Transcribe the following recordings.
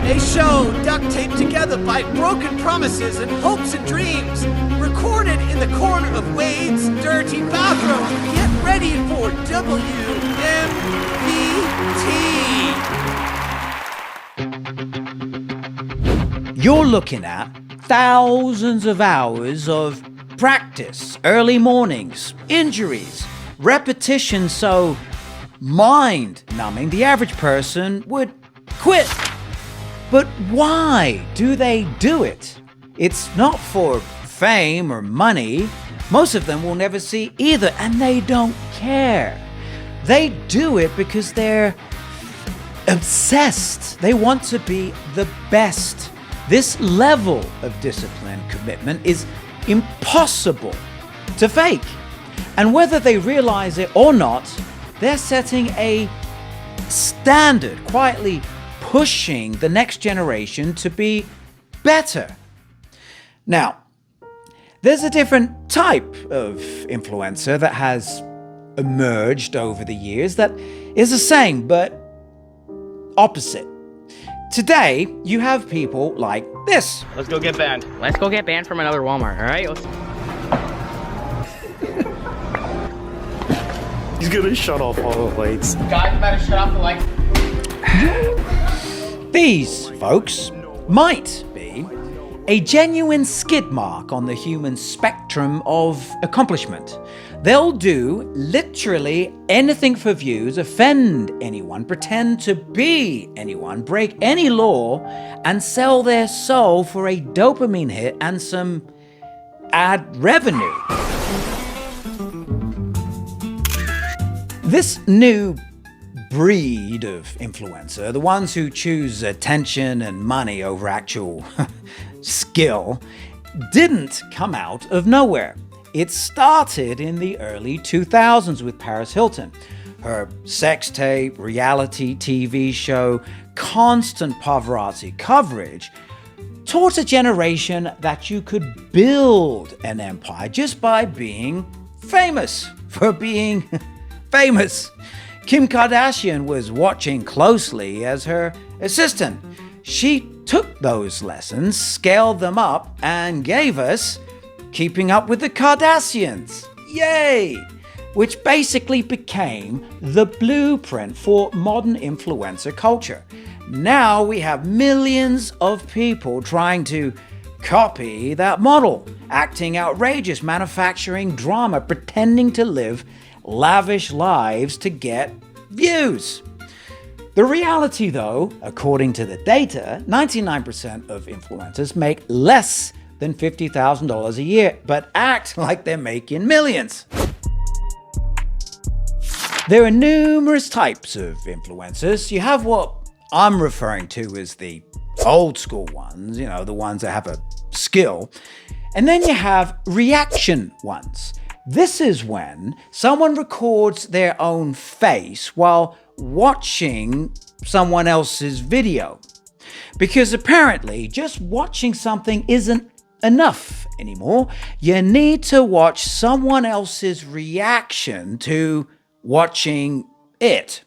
A show duct taped together by broken promises and hopes and dreams. Recorded in the corner of Wade's dirty bathroom. Get ready for WMVT. You're looking at thousands of hours of practice, early mornings, injuries, repetition so mind-numbing the average person would quit. But why do they do it? It's not for fame or money. Most of them will never see either, and they don't care. They do it because they're obsessed. They want to be the best. This level of discipline commitment is impossible to fake. And whether they realize it or not, they're setting a standard, quietly pushing the next generation to be better. Now, there's a different type of influencer that has emerged over the years that is the same but opposite. Today, you have people like this. Let's go get banned. Let's go get banned from another Walmart, all right? He's gonna shut off all the lights. Guys, better shut off the lights. These folks might be a genuine skid mark on the human spectrum of accomplishment. They'll do literally anything for views, offend anyone, pretend to be anyone, break any law, and sell their soul for a dopamine hit and some ad revenue. This new breed of influencer, the ones who choose attention and money over actual skill, didn't come out of nowhere. It started in the early 2000s with Paris Hilton. Her sex tape, reality TV show, constant paparazzi coverage taught a generation that you could build an empire just by being famous for being famous. Kim Kardashian was watching closely as her assistant. She took those lessons, scaled them up, and gave us Keeping Up with the Kardashians. Yay! Which basically became the blueprint for modern influencer culture. Now we have millions of people trying to copy that model, acting outrageous, manufacturing drama, pretending to live lavish lives to get views. The reality, though, according to the data, 99% of influencers make less than $50,000 a year, but act like they're making millions. There are numerous types of influencers. You have what I'm referring to as the old school ones, the ones that have a skill. And then you have reaction ones. This is when someone records their own face while watching someone else's video. Because apparently just watching something isn't enough anymore. You need to watch someone else's reaction to watching it.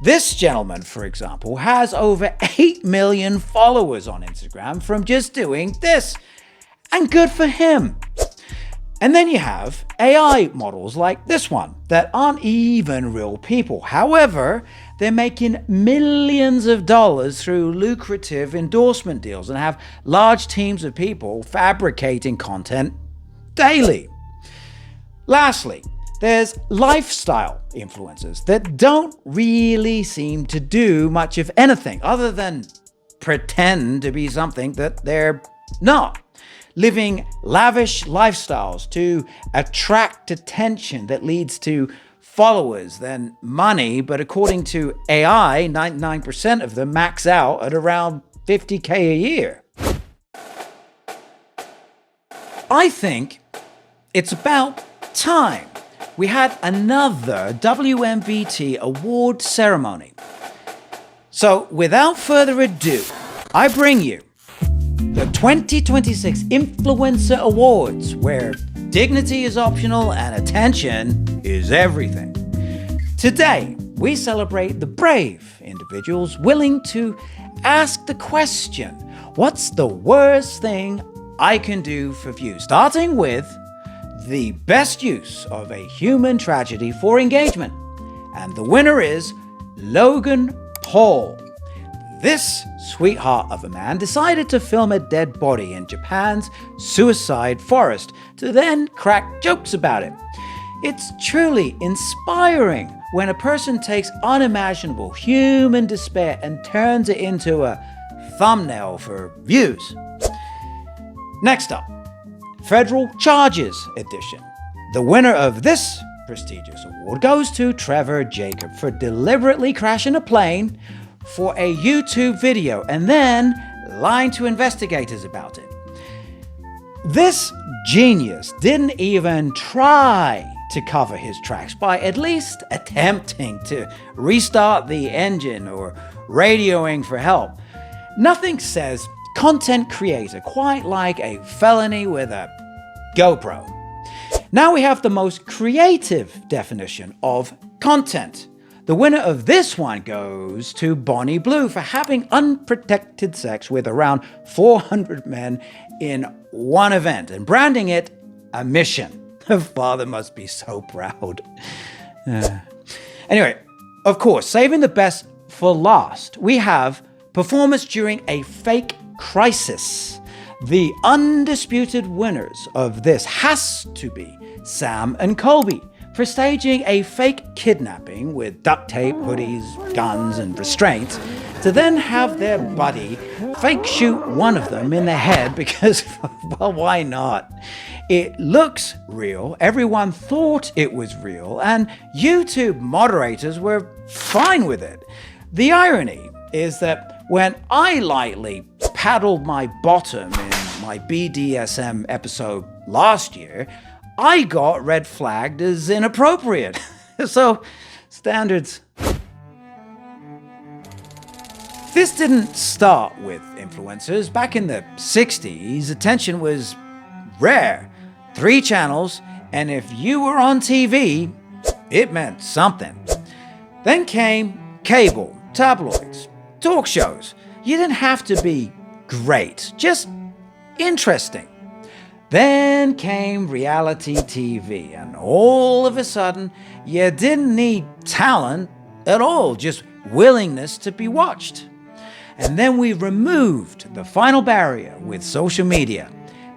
This gentleman, for example, has over 8 million followers on Instagram from just doing this. And good for him. And then you have AI models like this one that aren't even real people. However, they're making millions of dollars through lucrative endorsement deals and have large teams of people fabricating content daily. Lastly, there's lifestyle influencers that don't really seem to do much of anything other than pretend to be something that they're not. Living lavish lifestyles to attract attention that leads to followers, then money, but according to AI, 99% of them max out at around $50K a year. I think it's about time we had another WMVT award ceremony. So without further ado, I bring you the 2026 Influencer Awards, where dignity is optional and attention is everything. Today, we celebrate the brave individuals willing to ask the question, what's the worst thing I can do for views? Starting with the best use of a human tragedy for engagement. And the winner is Logan Paul. This sweetheart of a man decided to film a dead body in Japan's suicide forest to then crack jokes about it. It's truly inspiring when a person takes unimaginable human despair and turns it into a thumbnail for views. Next up, Federal Charges Edition. The winner of this prestigious award goes to Trevor Jacob for deliberately crashing a plane for a YouTube video and then lying to investigators about it. This genius didn't even try to cover his tracks by at least attempting to restart the engine or radioing for help. Nothing says content creator quite like a felony with a GoPro. Now we have the most creative definition of content. The winner of this one goes to Bonnie Blue for having unprotected sex with around 400 men in one event and branding it a mission. Her father must be so proud. Anyway, of course, saving the best for last, we have performance during a fake crisis. The undisputed winners of this has to be Sam and Colby for staging a fake kidnapping with duct tape, hoodies, guns, and restraints to then have their buddy fake shoot one of them in the head because, well, why not? It looks real, everyone thought it was real, and YouTube moderators were fine with it. The irony is that when I lightly paddled my bottom in my BDSM episode last year, I got red flagged as inappropriate. So, standards. This didn't start with influencers. Back in the 60s, attention was rare. 3 channels, and if you were on TV, it meant something. Then came cable, tabloids, talk shows. You didn't have to be great, just interesting. Then came reality TV, and all of a sudden, you didn't need talent at all, just willingness to be watched. And then we removed the final barrier with social media.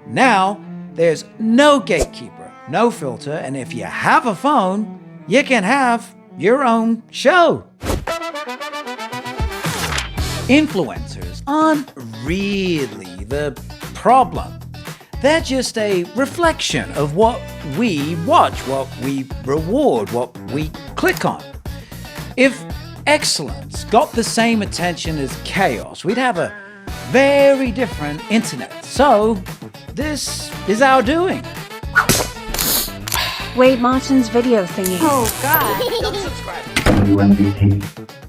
Now, there's no gatekeeper, no filter, and if you have a phone, you can have your own show. Influencers aren't really the problem. They're just a reflection of what we watch, what we reward, what we click on. If excellence got the same attention as chaos, we'd have a very different internet. So, this is our doing. Wade Martin's video thingy. Oh, God. Don't subscribe. WMVT.